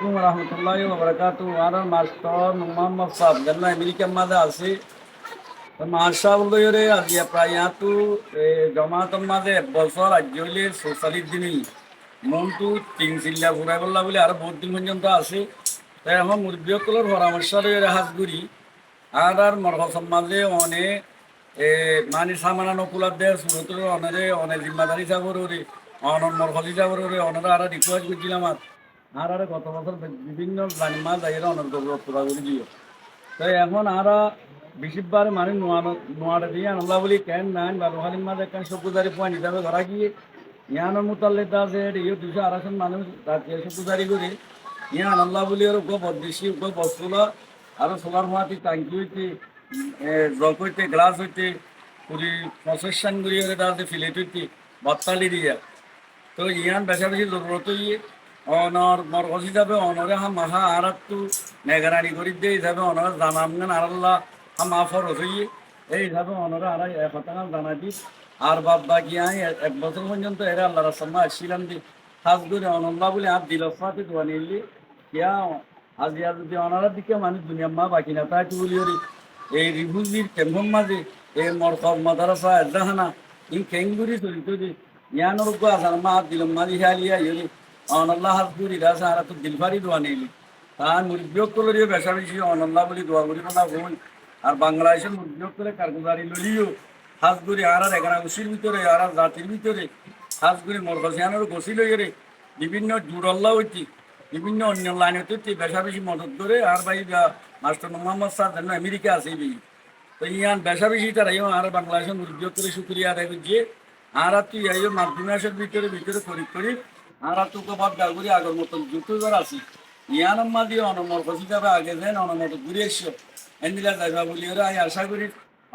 আলাইকুম রহমতুল্লাহি ওয়া বারাকাতুহু। আর মাস্টার মোহাম্মদ সাহেব যেন আমেরিকার মাঝে আছে মাশাআল্লাহ রে আজিয়া প্রায় ইয়াতু জমাতর মাঝে এক বছর আজ হইলে ৪৬ দিনই মনটু তিন চিল্লা ঘুরাই বললা বলে আরো বহুত দিন পর্যন্ত আছে। তাই এখন মুরব্বীসকলের পরামর্শ লইরে হাজগুড়ি আর মরহসম মাঝে অনেক মানে সামানা নকুলার দেয় সুরতের অনেরে অনেক জিম্মাদারি যাবর রে অনর মরহলি যাবর রে অনরা আর রিকোয়েস্ট করছিলাম আর গত বছর বিভিন্ন জানি মাছ যাই অনর গৌরব তোলা করে দিও। তাই এখন আরা বেশিরভাগ মানে নোয়াটা দিয়ে আনলা বলি কেন নাই বালুহালির মাঝে একটা সবুজারি পয়েন্ট হিসাবে ধরা গিয়ে ইয়ানোর মোতাল্লেটা আছে ইয়ে ২০০-২৫০ মানুষ রাত্রে সবুজারি করে ইয়া আনল্লা বলি ওর উপ বদৃশি উপ বস্তুলা আরো সোলার মাটি টাঙ্কি হইতে জগ হইতে গ্লাস হইতে পুরি প্রসেসান করি হলে তাতে ফিলেট হইতে বত্তালি দিয়া। তো ইয়ান বেশা বেশি জরুরত ইয়ে অনর মরকজ হিসাবে অনরে হাম মাহা আর একটু নেগারানি করি দিয়ে হিসাবে অনর জানাম আল্লাহ হাম মাফর হইয়ে এই হিসাবে অনরে আর এক হতাম জানা দি আর বাবা কি আই এক বছর পর্যন্ত এরা আল্লাহ রাসমা আসছিলাম দি খাস করে অনল্লা বলে আর দিলফাতে দোয়া নিলি কিয়া আজি আর যদি অনারার দিকে মানুষ দুনিয়া মা বাকি না তাই বলি এই রিভুজির কেমন মাঝে এই মরকজ মাদারাসা জাহানা ইন কেঙ্গুরি চলিত যে ইয়ানোর উপর আসার মা দিলাম মাঝি হালিয়া ইয়ে অনল্লাহ হাজগুড়ি রাসা আর তো দিলফারি দোয়া নিলি তার মুরব্বিয়ক করে বেশা বেশি অনল্লাহ বলি দোয়া করি না বই আর বাংলাদেশের মুরব্বিয়ক করে কারগুজারি ললিও হাজগুড়ি আর এগারো গোষ্ঠীর ভিতরে আর জাতির ভিতরে হাজগুড়ি মরকজিয়ানোর গোষ্ঠী লইয়ে বিভিন্ন জুড়ল্লা হইতি বিভিন্ন অন্য লাইন হইতে বেশা বেশি মদত করে আর ভাই মাস্টার মোহাম্মদ স্যার যেন আমেরিকা আছে তো ইয়ান বেশা বেশি তারা আর বাংলাদেশের মুরব্বিয়ক করে শুক্রিয়া আদায় করছে আর তুই এই মাধ্যমে আসার ভিতরে ভিতরে করি আর তোকে বাদ ডাগুরি আগের মতন জুতো যারা আছি ইয়ান মা দিয়ে অনমর বসে যাবে আগে যেন অনমত ঘুরে এসছো এন্দিলা যাইবা বলি ওরা আমি আশা করি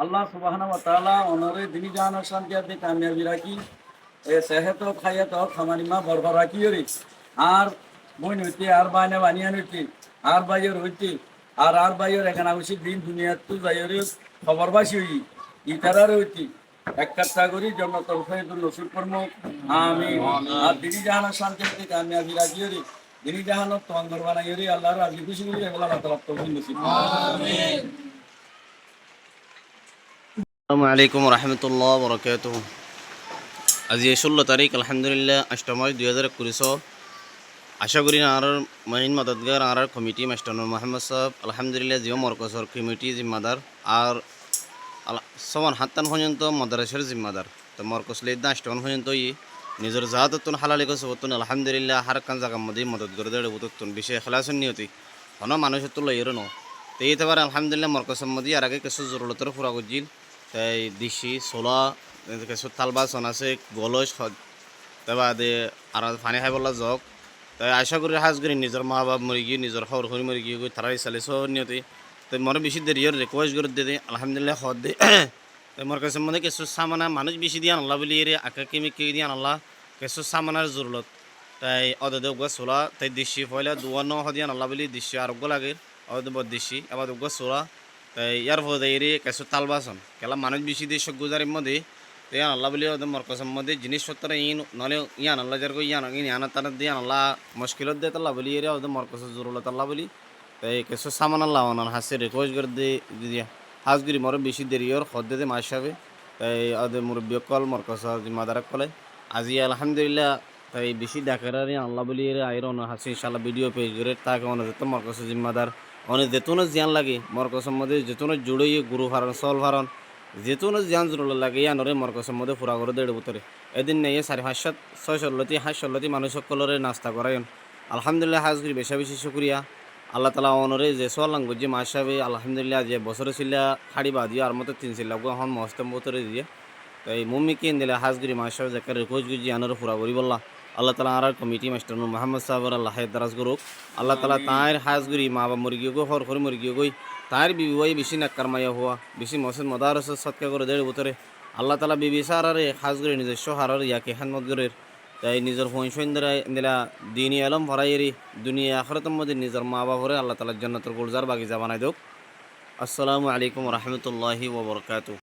আল্লাহ সুবহানাহু ওয়া তাআলা অনরে দিনী জাহানের শান্তি আদি কামিয়াবি রাখি এ সেহত খাইয়াত খামানি মা বরবার রাখি রে আর বই হইতে আর বাইনা বানিয়ান হইতে আর বাইয়ের হইতে আর বাইয়ের এখানে উচিত দিন দুনিয়ার তো যাইরে খবরবাসী হই ইতারার হইতে এক কাট্টা করি জন্য তরফায়তুল নসিব কর্ম আমি আর দিনী জাহানের শান্তি আদি কামিয়াবি রাখি রে দিনী জাহানত তঙ্গর বানাই রে আল্লাহর রাজি খুশি করি এগুলা আল্লাহ তৌফিক নসিব আমিন। আসসালামু আলাইকুম রহমতুল্লাহ বরকাতুহ। আজি 16 তারিখ আলহামদুলিল্লাহ 8 মার্চ 2021। আশা করি are mine মদতগার R committee master Mohammad সাহেব আলহামদুলিল্লাহ জিও মরকজর কমিটি জিম্মাদার আর সমান হাত্তান পর্যন্ত মাদ্রাসার জিম্মাদার তো মরকজ লেদা 8 পর্যন্ত নিজের জাহাততুন হালালি কসবতুন আলহামদুলিল্লাহ হার কান জায়গার মধ্যে মদত করে দেড় বুতুন বিষয় খেলাসন নিয়তি হন মানুষের তো লইয়ের ন তো এই এবার আলহামদুলিল্লাহ মরকজের মধ্যে আর আগে কিছু জরুরতের পুরা করছিল তাই দিশি ছোলা কিছু থাল বাসন আছে গলস তাবাদে আর পানি খাই বলা জগ তাই আশা করি হাজ করি নিজের মা বাপ মরি গিয়ে নিজের খবর খবর মরি গিয়ে তারাই চালিয়ে সব নিয়তে তো মরে বেশি দেরি রিকোয়েস্ট করে দিয়ে আলহামদুলিল্লাহ হদ দে তো মোর কাছে মনে কিছু সামানা মানুষ বেশি দিয়ে আনলা বলি রে আঁকা কেমিকে দিয়ে আনলা কিছু সামানার জরুরত তাই অদে উগা ছোলা তাই দিশি পয়লা দুয়ান্ন হদিয়া আনলা বলি দিশি আরোগ্য লাগে অদে বদ দিশি আবার উগা ছোলা তাই ইয়ার ফলে এরে কিছু তাল বাসন কেলা মানুষ বেশি দিয়ে সব গুজারির মধ্যে তো ইয়ান আল্লাহ বলি ওদের মরকজের মধ্যে জিনিসপত্র নহলে ইয়ান আল্লাহ যার ইয়ান ইয়ান তার দিয়ে আল্লাহ মুশকিলত দিয়ে তাল্লাহ বলি এরে ওদের মরকজের জরুরত আল্লাহ বলি তাই কিছু সামান আল্লাহ অনার হাসে রিকোয়েস্ট করে দিয়ে হাজগুড়ি মরে বেশি দেরি ওর খদ্দে দিয়ে মাস হবে তাই ওদের মুরব্বী কল মরকজ জিম্মাদারক কলে আজি আলহামদুলিল্লাহ তাই বেশি ডাকার আল্লাহ বলি এরে আইর অনার হাসে ইনশাল্লাহ ভিডিও পেজ করে তাকে অনার যেত মরকজের জিম্মাদার অনেক যেতনো জিয়ান লাগে মরকজের মধ্যে যেতনো জুড়ে গুরু ভারণ সল ভারণ যেতনো জিয়ান জরুরি লাগে ইয়ানরে মরকজের মধ্যে পুরা করে দেড় বুতরে এদিন নেই 4-5-6 মানুষ সকলরে নাস্তা করায়ন আলহামদুলিল্লাহ হাজগুড়ি বেশা বেশি শুক্রিয়া আল্লাহ তালা অনরে যে সোয়ালাং বুঝি মাসাবে আলহামদুলিল্লাহ যে বছরে ছিলা হাড়ি বা দিয়ে আর মতো 3 ছিলা হন মস্তম বুতরে দিয়ে তাই মুম্মিকে দিলে হাজগুড়ি মাসাবে যে রিকোয়েস্ট গুজি আনরে পুরা করি বললা আল্লাহ তালা আর কমিটি মাস্টার মোহাম্মদ সাহেবর আল্লাহ দারাজ করুক আল্লাহ তালা তাঁর হাজগুড়ি মা বা মুরগি গো হর হরি মুরগি গই তাঁর বিবি ওই বেশি নাক্কার মাইয়া হওয়া বেশি মসজিদ মদারস সৎকা করে দেড় বুতরে আল্লাহ তালা বিবি সারারে হাজগুড়ি নিজস্ব হারার ইয়াকে হানমতগরের তাই নিজের ফোনসইন্দরা দিলা দিনী আলম ভরাইয়েরি দুনিয়া আখরাতের মধ্যে নিজের মা বাবরে আল্লাহ তালা জান্নাতুল গুলজার বাগিচা বানাই দেওক। আসসালামু আলাইকুম রহমতুল্লাহি ওয়া বারাকাতুহু।